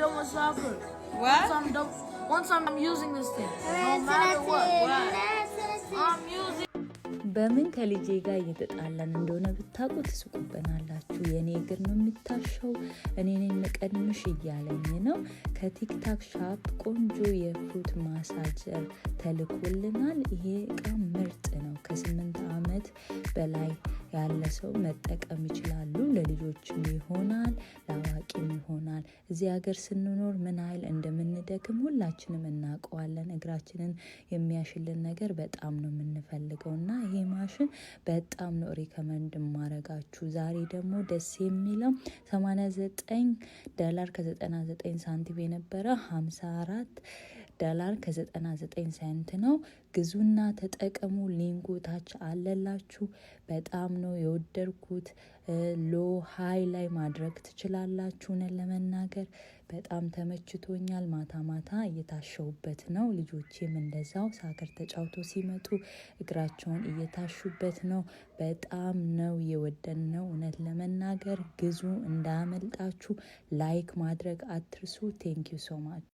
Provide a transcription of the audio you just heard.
done with soccer. What? Once I'm using this thing, no matter what. I'm using. በምን ከልጄ ጋር እየተጣላን እንደሆነ ብታውቁ ትስቁበናላችሁ። የኔ እግር ነው የሚታሸው፣ እኔ ነኝ መቀድምሽ እያለኝ ነው። ከቲክታክ ሻፕ ቆንጆ የፍሩት ማሳጀር ተልኮልናል። ይሄ እቃ ምርጥ ነው። ከ8 ዓመት በላይ ያለ ሰው መጠቀም ይችላሉ። ለልጆችም ይሆናል፣ ለአዋቂም ይሆናል። እዚህ ሀገር ስንኖር ምን ያህል እንደምንደክም ሁላችንም እናውቀዋለን። እግራችንን የሚያሽልን ነገር በጣም ነው የምንፈልገውና ይሄ ማሽን በጣም ነው ሪከመንድ ማረጋችሁ። ዛሬ ደግሞ ደስ የሚለው $89 ከ99 ሳንቲም የነበረ $54 ከ99 ሳንቲም ነው። ግዙና ተጠቀሙ። ሊንኩ ታች አለላችሁ። በጣም ነው የወደድኩት። ሎ ሃይ ላይ ማድረግ ትችላላችሁ። ለመናገር በጣም ተመችቶኛል። ማታ ማታ እየታሸውበት ነው። ልጆቼም እንደዛው ሳከር ተጫውቶ ሲመጡ እግራቸውን እየታሹበት ነው። በጣም ነው የወደድነው። እውነት ለመናገር ግዙ፣ እንዳያመልጣችሁ። ላይክ ማድረግ አትርሱ። ቴንክ ዩ ሶ ማች